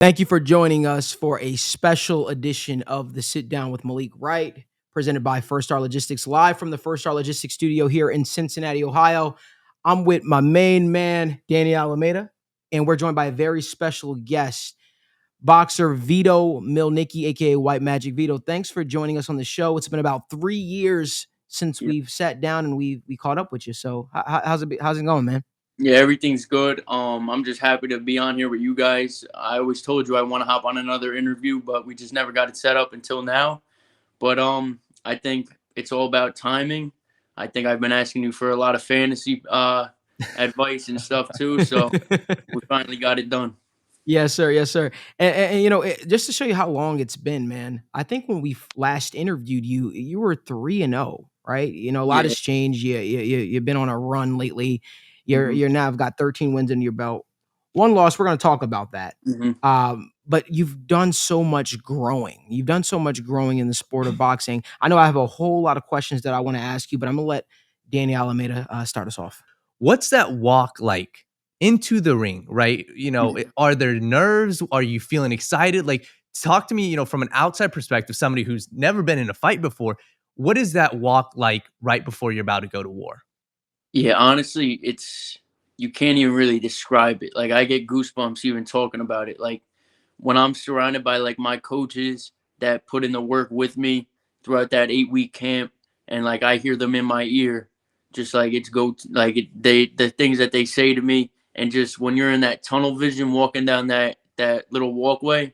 Thank you for joining us for a special edition of the Sit Down with Malik Wright, presented by First Star Logistics, live from the First Star Logistics studio here in Cincinnati, Ohio. I'm with my main man, Danny Alameda, and we're joined by a very special guest, boxer Vito Mielnicki, aka White Magic. Vito, thanks for joining us on the show. It's been about 3 years since Yeah, we've sat down and we caught up with you. So how's it going, man? yeah, everything's good. I'm just happy to be on here with you guys. I always told you I want to hop on another interview, but we just never got it set up until now. But I think it's all about timing. I think I've been asking you for a lot of fantasy advice and stuff too, so we finally got it done. Yes, sir. Yes, sir. Just to show you how long it's been, man. I think when we last interviewed you, you were 3-0, right? A lot Yeah. has changed. You've been on a run lately. You're hmm you're now got 13 wins under your belt. One loss. We're going to talk about that. hmm But you've done so much growing. You've done so much growing in the sport of boxing. I know I have a whole lot of questions that I want to ask you, but I'm going to let Danny Alameda start us off. What's that walk like into the ring, right? Are there nerves? Are you feeling excited? Like, talk to me, from an outside perspective, somebody who's never been in a fight before. What is that walk like right before you're about to go to war? Yeah, honestly, it's you can't even really describe it. Like I get goosebumps even talking about it. Like when I'm surrounded by like my coaches that put in the work with me throughout that 8 week camp, and like I hear them in my ear, just like it's they the things that they say to me, and just when you're in that tunnel vision walking down that little walkway,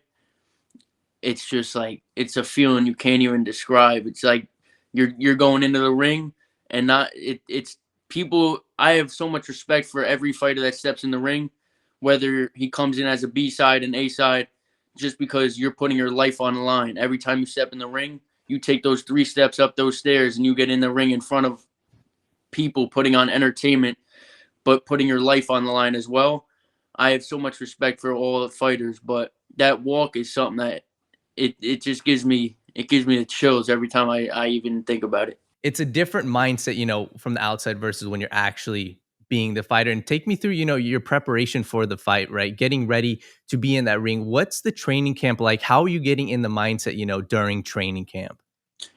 it's just like it's a feeling you can't even describe. It's like you're going into the ring and not it's people. I have so much respect for every fighter that steps in the ring, whether he comes in as a B side and A side, just because you're putting your life on the line. Every time you step in the ring, you take those 3 steps up those stairs and you get in the ring in front of people putting on entertainment, but putting your life on the line as well. I have so much respect for all the fighters, but that walk is something that it just gives me the chills every time I even think about it. It's a different mindset, from the outside versus when you're actually being the fighter. And take me through, your preparation for the fight, right? Getting ready to be in that ring. What's the training camp like? How are you getting in the mindset, during training camp?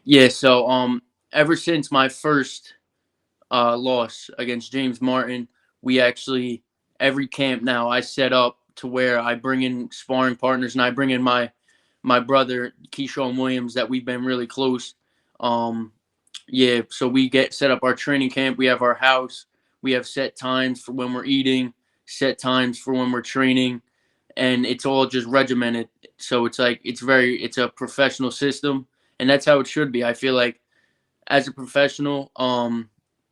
Yeah, so ever since my first loss against James Martin, we actually every camp now I set up to where I bring in sparring partners and I bring in my brother Keyshawn Williams that we've been really close. Um, yeah, so we get set up our training camp. We have our house. We have set times for when we're eating, set times for when we're training, and it's all just regimented. So it's like it's a professional system, and that's how it should be. I feel like as a professional,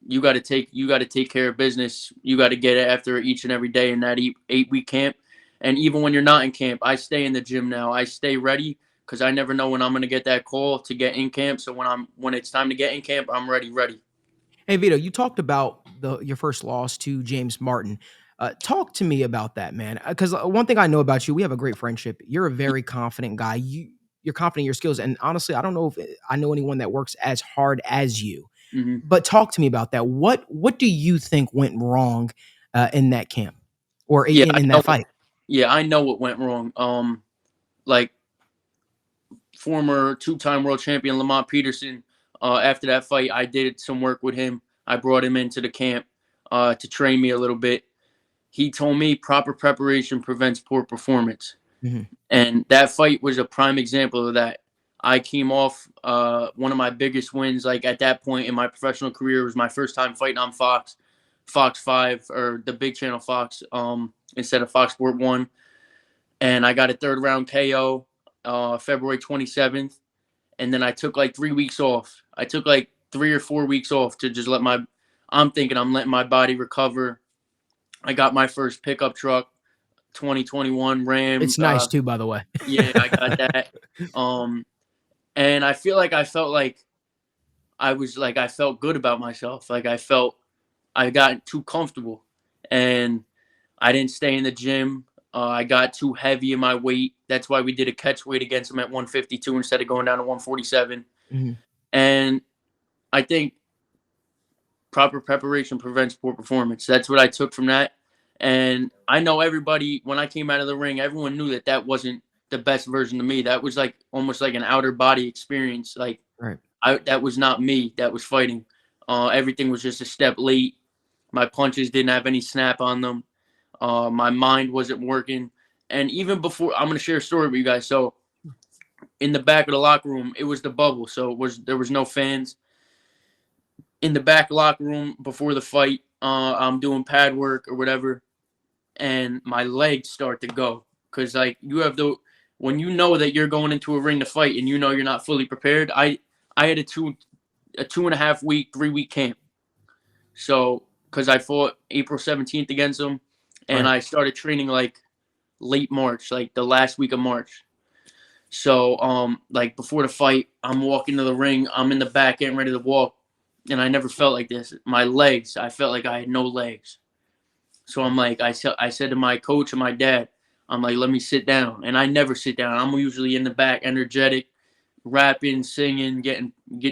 you got to take care of business. You got to get it after each and every day in that 8 week camp. And even when you're not in camp, I stay in the gym now. I stay ready because I never know when I'm gonna get that call to get in camp. So when it's time to get in camp, I'm ready. Hey, Vito, you talked about your first loss to James Martin. Talk to me about that, man. Because one thing I know about you, we have a great friendship. You're a very confident guy. You're confident in your skills, and honestly, I don't know if I know anyone that works as hard as you. hmm But talk to me about that. What do you think went wrong in that camp or Yeah, in that fight? yeah, I know what went wrong. Like former two-time world champion Lamont Peterson. After that fight, I did some work with him. I brought him into the camp to train me a little bit. He told me proper preparation prevents poor performance. Mhm. And that fight was a prime example of that. I came off one of my biggest wins. Like at that point in my professional career, it was my first time fighting on Fox 5 or the big channel Fox instead of Fox Sport 1. And I got a third round KO February 27th. And then I took like 3 weeks off. I took like 3 or 4 weeks off to just I'm thinking I'm letting my body recover. I got my first pickup truck, 2021 Ram. It's nice too, by the way. Yeah, I got that. Um, and I feel like I felt like I felt good about myself. Like I felt I got too comfortable, and I didn't stay in the gym. I got too heavy in my weight. That's why we did a catch weight against him at 152 instead of going down to 147. Mhm. And I think proper preparation prevents poor performance. That's what I took from that. And I know everybody, when I came out of the ring, everyone knew that that wasn't the best version of me. That was like almost like an outer body experience. Like Right. that was not me that was fighting. Everything was just a step late. My punches didn't have any snap on them. My mind wasn't working. And even before, I'm gonna share a story with you guys. So in the back of the locker room, it was the bubble, so there was no fans. In the back locker room before the fight, I'm doing pad work or whatever, and my legs start to go because like you have the when you know that you're going into a ring to fight and you know you're not fully prepared. I had a 2.5 week, 3 week camp. So because I fought April 17th against them, and Right. I started training like late March, like the last week of March. So like before the fight, I'm walking to the ring, I'm in the back getting ready to walk, and I never felt like this. My legs, I felt like I had no legs. So I'm like, I said to my coach and my dad, I'm like, let me sit down. And I never sit down. I'm usually in the back, energetic, rapping, singing, get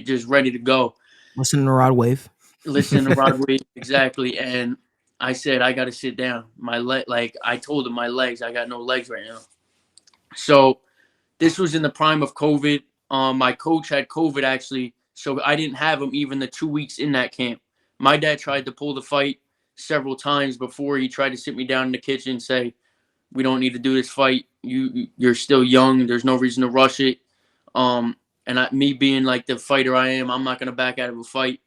just ready to go. Listen to Rod Wave. Listen to Broadway exactly. And I said, I got to sit down. My leg, like I told him, my legs, I got no legs right now. So this was in the prime of COVID. My coach had COVID actually, so I didn't have him even the 2 weeks in that camp. My dad tried to pull the fight several times before. He tried to sit me down in the kitchen and say, "We don't need to do this fight. You're still young. There's no reason to rush it." Me being like the fighter I am, I'm not gonna back out of a fight.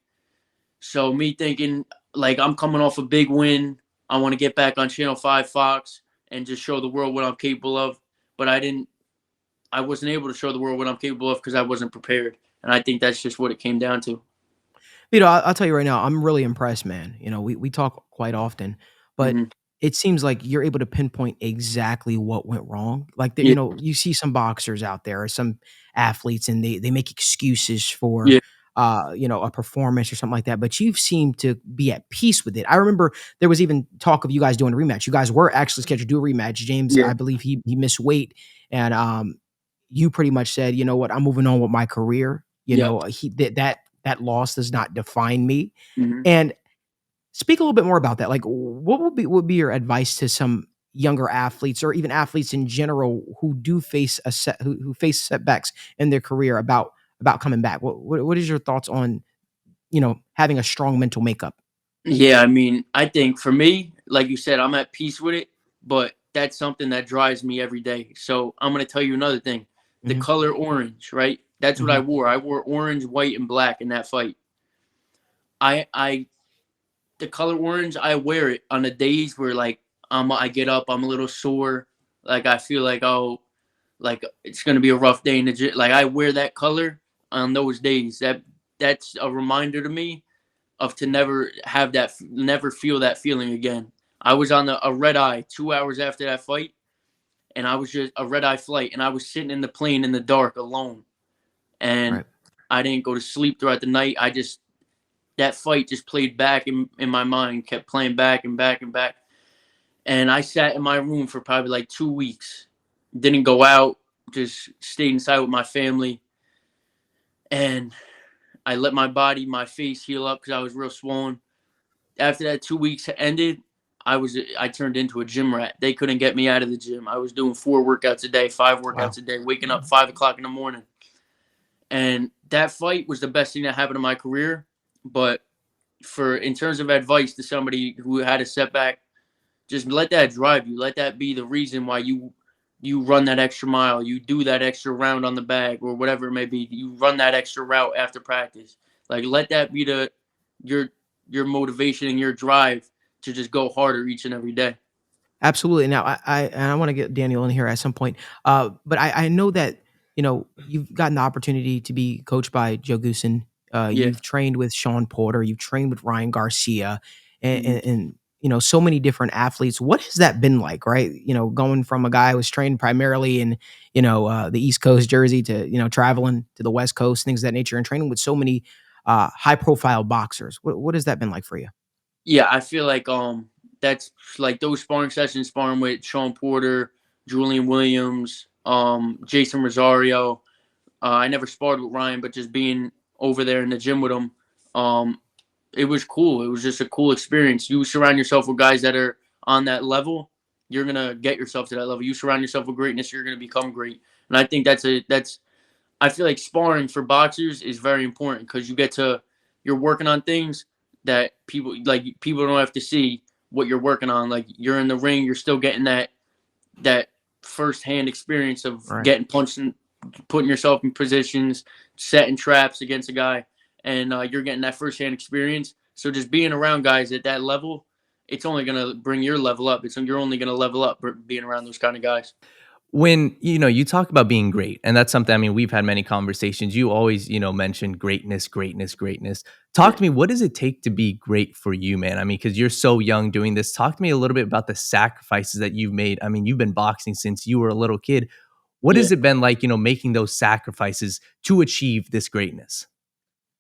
So me thinking like I'm coming off a big win. I want to get back on Channel 5 Fox and just show the world what I'm capable of. But I wasn't able to show the world what I'm capable of because I wasn't prepared. And I think that's just what it came down to. Vito, I'll tell you right now, I'm really impressed, man. We talk quite often, but Hmm. it seems like you're able to pinpoint exactly what went wrong. Like, Yeah, you see some boxers out there or some athletes, and they make excuses for, yeah, a performance or something like that. But you seem to be at peace with it. I remember there was even talk of you guys doing a rematch. You guys were actually scheduled to do a rematch. James, yeah, I believe he missed weight, and you pretty much said, you know what, I'm moving on with my career. yep. That loss does not define me. Hmm. And speak a little bit more about that. Like, what would be your advice to some younger athletes or even athletes in general who do face who face setbacks in their career about coming back? What is your thoughts on having a strong mental makeup? Yeah, I mean, I think for me, like you said, I'm at peace with it, but that's something that drives me every day. So I'm going to tell you another thing. The Hmm. color orange, right? That's what I Hmm. wore. I wore orange, white, and black in that fight. I the color orange, I wear it on the days where like I get up, I'm a little sore, like I feel like oh, like it's gonna be a rough day in the gym. Like I wear that color on those days. That's a reminder to me of to never have that, never feel that feeling again. I was on a red eye 2 hours after that fight, and I was just a red eye flight, and I was sitting in the plane in the dark alone, and Right. I didn't go to sleep throughout the night. I just that fight just played back in my mind, kept playing back and back and back. And I sat in my room for probably like 2 weeks. Didn't go out, just stayed inside with my family. And I let my body, my face heal up because I was real swollen. After that 2 weeks ended, I turned into a gym rat. They couldn't get me out of the gym. I was doing 4 workouts a day, 5 workouts Wow. a day, waking up 5 o'clock in the morning. And that fight was the best thing that happened in my career. But for in terms of advice to somebody who had a setback, just let that drive you. Let that be the reason why you run that extra mile, you do that extra round on the bag or whatever it may be. You run that extra route after practice. Like let that be your your motivation and your drive to just go harder each and every day. Absolutely. Now, I want to get Daniel in here at some point, but I know that you've gotten the opportunity to be coached by Joe Goosen. Yeah. You've trained with Sean Porter. You've trained with Ryan Garcia, and, Hmm. and, and so many different athletes. What has that been like? Right, going from a guy who was trained primarily in the East Coast, Jersey, to traveling to the West Coast, things of that nature, and training with so many high profile boxers. What has that been like for you? Yeah, I feel like that's like those sparring sessions sparring with Sean Porter, Julian Williams, Jason Rosario. I never sparred with Ryan, but just being over there in the gym with him, it was cool. It was just a cool experience. You surround yourself with guys that are on that level, you're gonna get yourself to that level. You surround yourself with greatness, you're gonna become great. And I think that's I feel like sparring for boxers is very important because you're working on things that people don't have to see what you're working on. Like you're in the ring, you're still getting that firsthand experience of getting punched and putting yourself in positions, setting traps against a guy, and you're getting that firsthand experience. So just being around guys at that level, it's only gonna bring your level up. You're only gonna level up being around those kind of guys. When, you talk about being great, and that's something, I mean, we've had many conversations. You always, mention greatness, greatness, greatness. Talk to me, what does it take to be great for you, man? I mean, because you're so young doing this. Talk to me a little bit about the sacrifices that you've made. I mean, you've been boxing since you were a little kid. What Yeah. has it been like, making those sacrifices to achieve this greatness?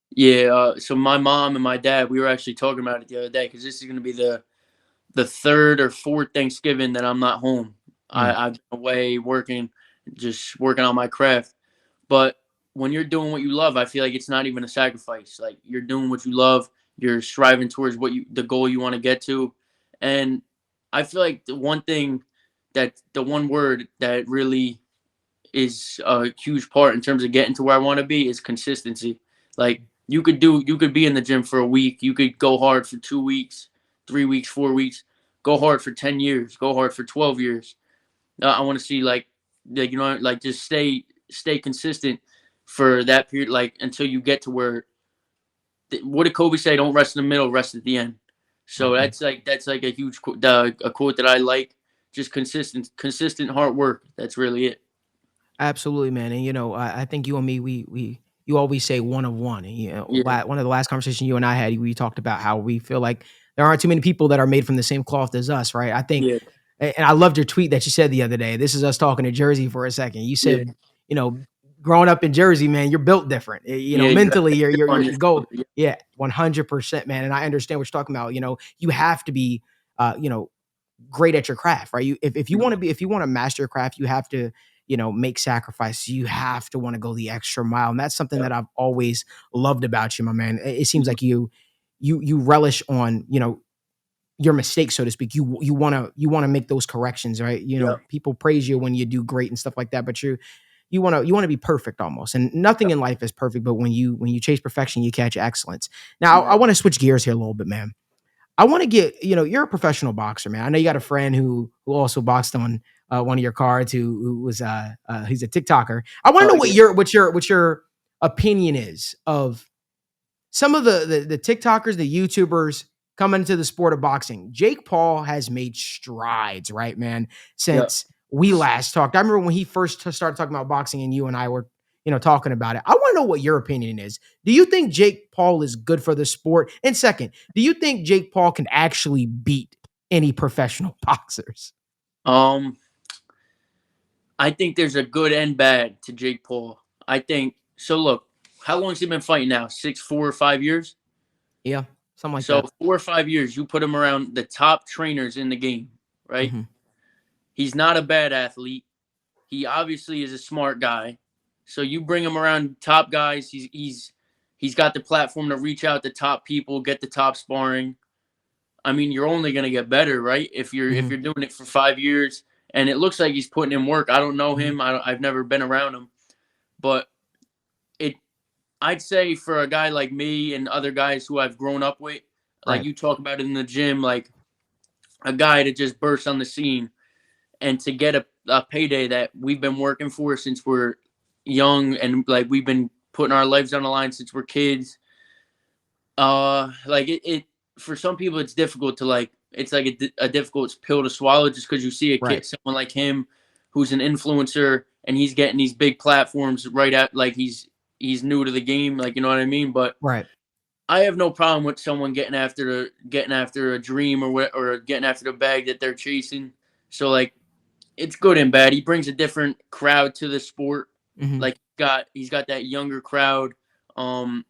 Yeah. So my mom and my dad, we were actually talking about it the other day because this is gonna be the third or fourth Thanksgiving that I'm not home. I've been away working, just working on my craft. But when you're doing what you love, I feel like it's not even a sacrifice. Like you're doing what you love, you're striving towards the goal you want to get to. And I feel like the one word that really is a huge part in terms of getting to where I want to be is consistency. Like you could be in the gym for a week, you could go hard for 2 weeks, 3 weeks, 4 weeks, go hard for 10 years, go hard for 12 years. I want to see like just stay consistent for that period, like until you get to where. What did Kobe say? Don't rest in the middle, rest at the end. So that's like a huge a quote that I like. Just consistent hard work. That's really it. Absolutely, man. And I think you and me, you always say one of one. And, Yeah. one of the last conversations you and I had, we talked about how we feel like there aren't too many people that are made from the same cloth as us, right? I think, Yeah. and I loved your tweet that you said the other day. This is us talking to Jersey for a second. You Yeah. said, growing up in Jersey, man, you're built different. Yeah. You have Mentally, that chip you're on your go, shoulder. yeah, 100%, man. And I understand what you're talking about. You have to be, great at your craft, right? If you Yeah. want to be, if you want to master your craft, you have to, make sacrifices. You have to want to go the extra mile. And that's something that I've always loved about you, my man. It seems like you relish on, your mistakes, so to speak. You want to make those corrections, right? Yeah. People praise you when you do great and stuff like that, but you want to be perfect almost. And nothing in life is perfect, but when you chase perfection, you catch excellence. Now, I want to switch gears here a little bit, man. I want to get, you're a professional boxer, man. I know you got a friend who also boxed on one of your cards, who was he's a TikToker. I want to know Yeah. what your opinion is of some of the TikTokers, the YouTubers coming into the sport of boxing. Jake Paul has made strides, right, man, Yeah. since we last talked. I remember when he first started talking about boxing and you and I were, talking about it. I want to know what your opinion is. Do you think Jake Paul is good for the sport? And second, do you think Jake Paul can actually beat any professional boxers? Um, I think there's a good and bad to Jake Paul. I think so. Look, how long has he been fighting now? 4 or 5 years. Yeah, something like So that. 4 or 5 years, you put him around the top trainers in the game, right? Hmm. He's not a bad athlete. He obviously is a smart guy. So you bring him around top guys. He's got the platform to reach out to top people, get the top sparring. I mean, you're only gonna get better, right? If Hmm. you're doing it for 5 years, and it looks like he's putting in work. I don't know Hmm. him. I've never been around him, but it. I'd say for a guy like me and other guys who I've grown up with, like Right. you talk about it in the gym, like a guy to just burst on the scene and to get a payday that we've been working for since we're young and like we've been putting our lives on the line since we're kids. Like it for some people it's difficult to like it's like a difficult pill to swallow just because you see a Right. kid, someone like him who's an influencer and he's getting these big platforms right at like he's new to the game, like you know what I mean. But Right. I have no problem with someone getting after a dream or getting after the bag that they're chasing. So like it's good and bad. He brings a different crowd to the sport. Hmm. Like he's got that younger crowd, and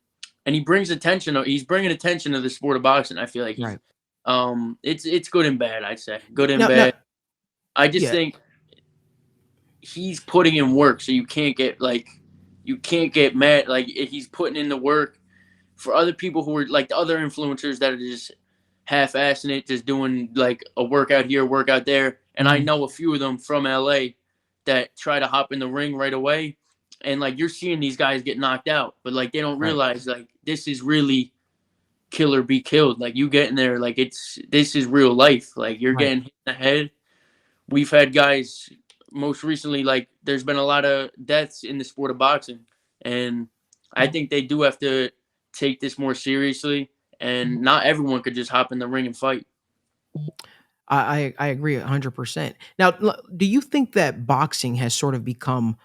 he brings attention. He's bringing attention to the sport of boxing. I feel like Right. it's good and bad. I'd say good and No, no. bad. I just Yeah. think he's putting in work, so you can't get mad. Like if he's putting in the work for other people who are like the other influencers that are just half-assing it, just doing like a workout here, workout there. And I know a few of them from LA that try to hop in the ring right away. And like you're seeing these guys get knocked out, but like they don't Right. realize like this is really kill or be killed. Like you get in there, like this is real life. Like you're Right. getting hit in the head. We've had guys most recently, like there's been a lot of deaths in the sport of boxing. And I think they do have to take this more seriously. And not everyone could just hop in the ring and fight. I agree 100%. Now, do you think that boxing has sort of become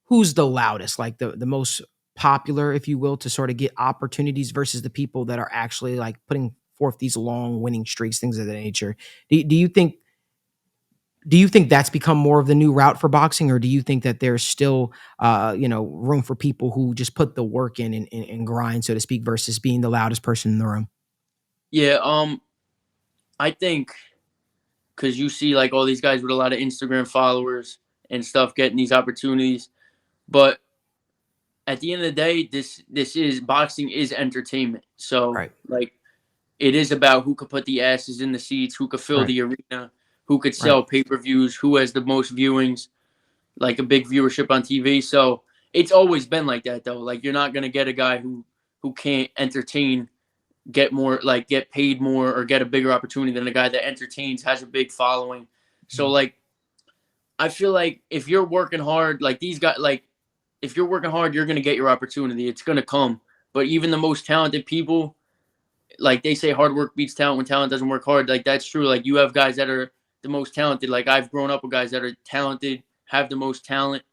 who's the loudest, like the most popular, if you will, to sort of get opportunities versus the people that are actually like putting forth these long winning streaks, things of that nature? Do you think that's become more of the new route for boxing, or do you think that there's still room for people who just put the work in and grind, so to speak, versus being the loudest person in the room? Yeah, I think because you see like all these guys with a lot of Instagram followers and stuff getting these opportunities, but at the end of the day, this is boxing is entertainment. So Right. like it is about who could put the asses in the seats, who could fill Right. the arena, who could Right. sell pay-per-views, who has the most viewings, like a big viewership on TV. So it's always been like that though. Like you're not gonna get a guy who can't entertain get more like get paid more or get a bigger opportunity than a guy that entertains, has a big following. So like I feel like if you're working hard, like these guys, like if you're working hard, you're gonna get your opportunity. It's gonna come. But even the most talented people, like they say hard work beats talent when talent doesn't work hard. Like that's true. Like you have guys that are the most talented. Like I've grown up with guys that are talented, have the most talent.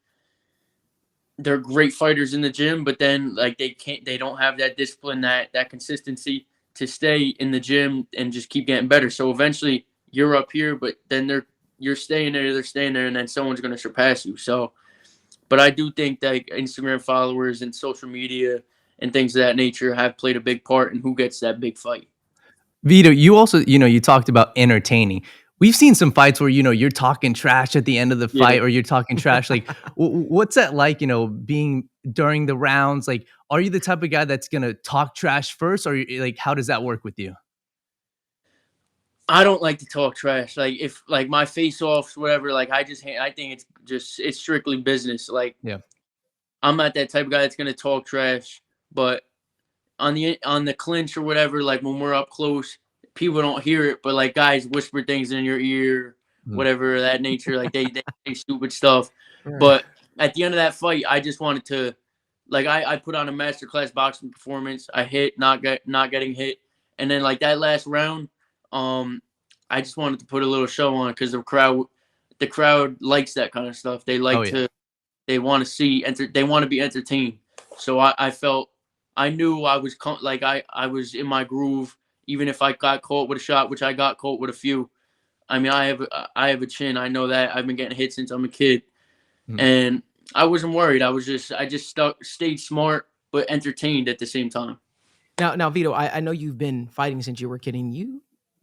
They're great fighters in the gym, but then like they don't have that discipline, that consistency to stay in the gym and just keep getting better. So eventually you're up here, but then you're staying there, they're staying there, and then someone's gonna surpass you. So but I do think that like, Instagram followers and social media and things of that nature have played a big part in who gets that big fight. Vito, you also, you talked about entertaining. We've seen some fights where, you're talking trash at the end of the Yeah. fight, or you're talking trash. Like, what's that like, being during the rounds? Like, are you the type of guy that's going to talk trash first, or like, how does that work with you? I don't like to talk trash. Like if like my face offs, whatever, like I think it's strictly business. Like Yeah. I'm not that type of guy that's gonna talk trash. But on the clinch or whatever, like when we're up close, people don't hear it, but like guys whisper things in your ear, Mm. whatever of that nature. Like they say stupid stuff. Right. But at the end of that fight, I just wanted to, like I put on a masterclass boxing performance. I hit, not getting hit, and then like that last round, I just wanted to put a little show on because the crowd likes that kind of stuff. They like they want to see they want to be entertained. So I felt I knew I was I was in my groove, even if I got caught with a shot, which I got caught with a few. I mean, I have a chin. I know that I've been getting hit since I'm a kid, and I wasn't worried. I just stayed smart but entertained at the same time. Now, Vito, I know you've been fighting since you were a kid, and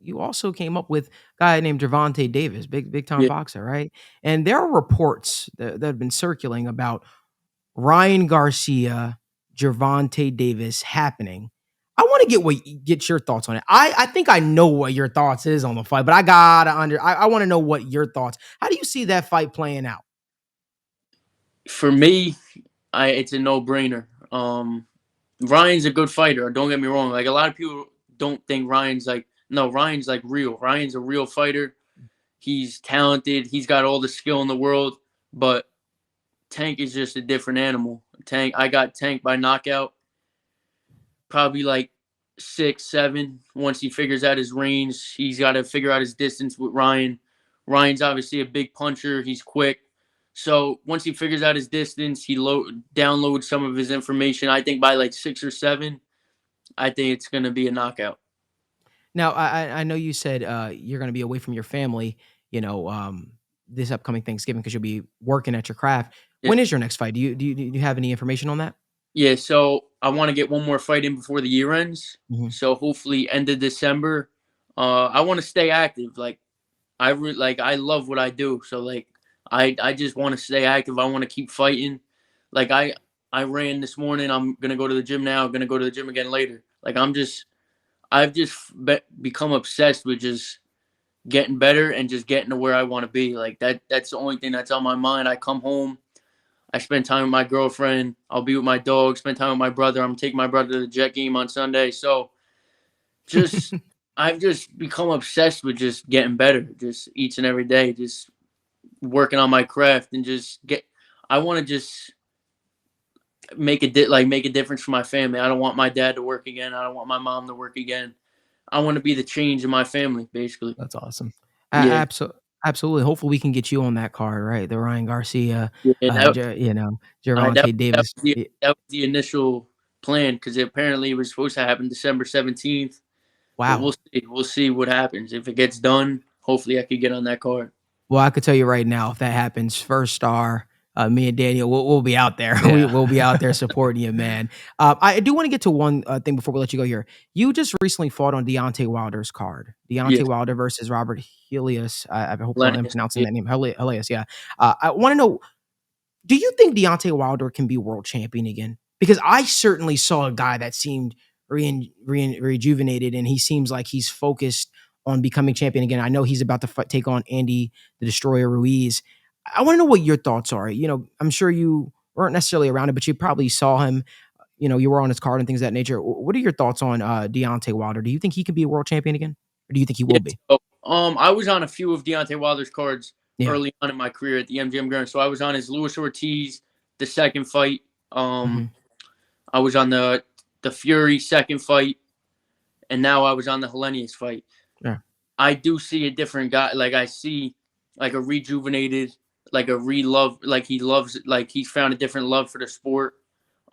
you also came up with a guy named Gervonta Davis, big time Yeah. boxer, right? And there are reports that have been circulating about Ryan Garcia, Gervonta Davis happening. I want to get your thoughts on it. I think I know what your thoughts is on the fight, but I want to know what your thoughts. How do you see that fight playing out? For me, it's a no-brainer. Ryan's a good fighter. Don't get me wrong. Like a lot of people don't think Ryan's like real. Ryan's a real fighter. He's talented. He's got all the skill in the world. But Tank is just a different animal. I got tanked by knockout. Probably like 6, 7. Once he figures out his range, he's got to figure out his distance with Ryan. Ryan's obviously a big puncher. He's quick. So once he figures out his distance, he downloads some of his information. I think by like 6 or 7, I think it's going to be a knockout. Now, I know you said you're going to be away from your family, this upcoming Thanksgiving because you'll be working at your craft. Yeah. When is your next fight? Do you have any information on that? Yeah, so I want to get one more fight in before the year ends. Mhm. So hopefully end of December. I want to stay active. Like I love what I do. So like I just want to stay active. I want to keep fighting. Like I ran this morning. I'm gonna go to the gym now. I'm gonna go to the gym again later. Like I've just become obsessed with just getting better and just getting to where I want to be. Like that's the only thing that's on my mind. I come home, I spend time with my girlfriend, I'll be with my dog, spend time with my brother. I'm taking my brother to the Jet game on Sunday. So just I've just become obsessed with just getting better, just each and every day, just working on my craft and just I want to just make a difference for my family. I don't want my dad to work again. I don't want my mom to work again. I want to be the change in my family, basically. That's awesome. Yeah. Absolutely. Hopefully, we can get you on that card, right? The Ryan Garcia, Yeah, Gervonta Davis. that was the initial plan because apparently it was supposed to happen December 17th. But Wow. we'll see what happens. If it gets done, hopefully I could get on that card. Well, I could tell you right now, if that happens, First Star, me and Daniel, we'll be out there. Yeah. We'll be out there supporting you, man. I do want to get to one thing before we let you go here. You just recently fought on Deontay Wilder's card. Deontay Wilder versus Robert Helias. I hope I'm pronouncing that name. Helias, yeah. I want to know, do you think Deontay Wilder can be world champion again? Because I certainly saw a guy that seemed rejuvenated, and he seems like he's focused on becoming champion again. I know he's about to take on Andy the Destroyer Ruiz. I want to know what your thoughts are. I'm sure you weren't necessarily around it, but you probably saw him. You were on his card and things of that nature. What are your thoughts on Deontay Wilder? Do you think he can be a world champion again, or do you think he will be? So, I was on a few of Deontay Wilder's cards early on in my career at the MGM Grand. So I was on his Luis Ortiz, the second fight. I was on the Fury second fight, and now I was on the Hellenius fight. Yeah. I do see a different guy. Like I see like a rejuvenated, like a re-love, like he's found a different love for the sport.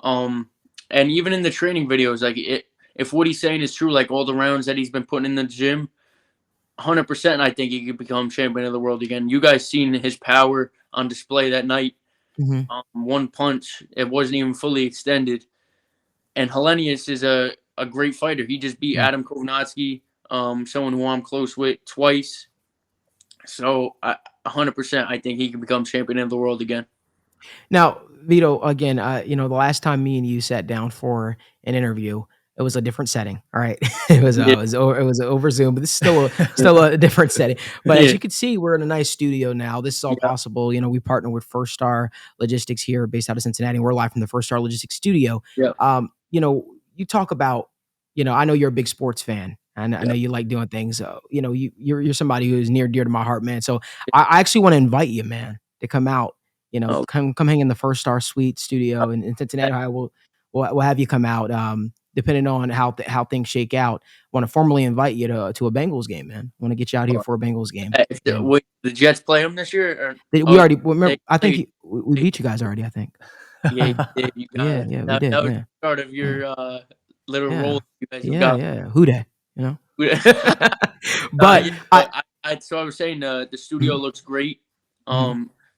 And even in the training videos, like if what he's saying is true, like all the rounds that he's been putting in the gym, 100%, I think he could become champion of the world again. You guys seen his power on display that night. One punch, it wasn't even fully extended. And Hellenius is a great fighter. He just beat Adam Kovnatsky, someone who I'm close with, twice. So 100%, I think he can become champion of the world again. Now, Vito, again, the last time me and you sat down for an interview, it was a different setting. All right, it was over Zoom, but this is still a different setting. But as you can see, we're in a nice studio now. This is all possible. We partner with First Star Logistics here, based out of Cincinnati. We're live from the First Star Logistics studio. You talk about, I know you're a big sports fan. And I know you like doing things. You're somebody who is near dear to my heart, man. So I actually want to invite you, man, to come out. Come hang in the First Star Suite studio in Cincinnati. We'll have you come out. Depending on how things shake out, want to formally invite you to a Bengals game, man. Want to get you out here for a Bengals game. The Jets play them this year? We already remember. I think we beat you guys already. I think. Yeah, you did. You guys. We did. That was part of your little role. You guys got. Who dat? But so I was saying the studio looks great.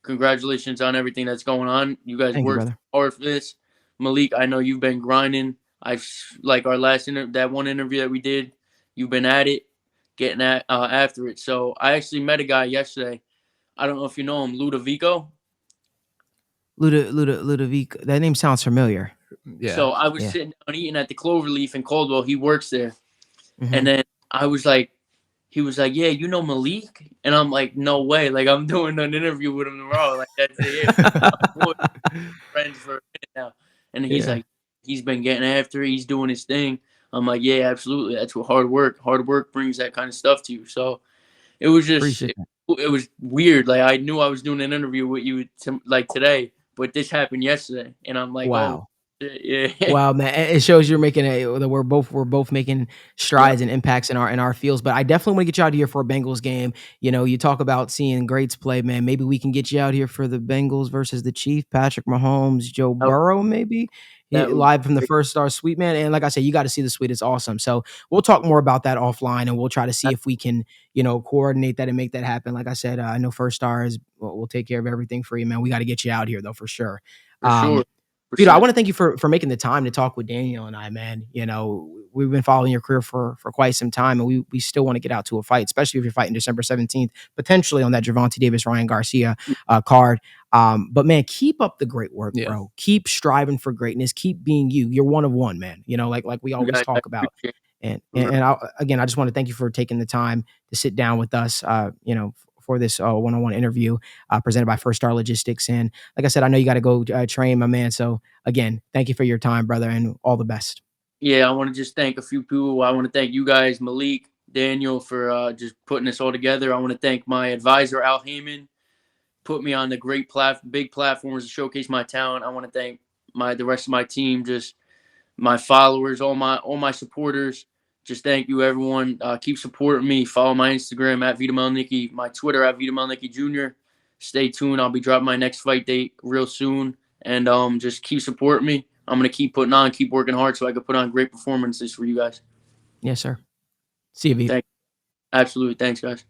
Congratulations on everything that's going on. You guys worked hard for this. Malik, I know you've been grinding. Like our last that one interview that we did, you've been at it, getting after it. So I actually met a guy yesterday. I don't know if you know him, Ludovico. Ludovico. That name sounds familiar. Yeah. So I was sitting down eating at the Cloverleaf in Caldwell. He works there. And then I was like, he was like, yeah, you know Malik? And I'm like, no way. Like, I'm doing an interview with him tomorrow. Like, that's it. Friends for a minute now. And he's like, he's been getting after it. He's doing his thing. I'm like, yeah, absolutely. That's what hard work brings that kind of stuff to you. So it was just, it was weird. Like, I knew I was doing an interview with you today, but this happened yesterday. And I'm like, wow. Oh, yeah. Wow, man. It shows you're making that we're both making strides and impacts in our fields. But I definitely want to get you out here for a Bengals game. You talk about seeing greats play, man. Maybe we can get you out here for the Bengals versus the Chief, Patrick Mahomes, Joe Burrow, maybe. Live from the First Star Suite, man. And like I said, you got to see the suite. It's awesome. So we'll talk more about that offline, and we'll try to see if we can, coordinate that and make that happen. Like I said, I know First Star will take care of everything for you, man. We got to get you out here though, for sure. Vito, I want to thank you for making the time to talk with Daniel and I, man. We've been following your career for quite some time, and we still want to get out to a fight, especially if you're fighting December 17th, potentially on that Gervonta Davis, Ryan Garcia card. But man, keep up the great work, bro. Keep striving for greatness. Keep being you. You're one of one, man. Like we always talk about. And again, I just want to thank you for taking the time to sit down with us, for this one-on-one interview presented by First Star Logistics. And like I said, I know you got to go train, my man. So again, thank you for your time, brother, and all the best. Yeah, I want to just thank a few people. I want to thank you guys, Malik, Daniel, for just putting this all together. I want to thank my advisor, Al Heyman, put me on the big platforms to showcase my talent. I want to thank the rest of my team, just my followers, all my supporters. Just thank you, everyone. Keep supporting me. Follow my Instagram at Vito Mielnicki, my Twitter at Vito Mielnicki Jr. Stay tuned. I'll be dropping my next fight date real soon. And just keep supporting me. I'm going to keep putting on, keep working hard so I can put on great performances for you guys. Yes, sir. See you, Vito. Absolutely. Thanks, guys.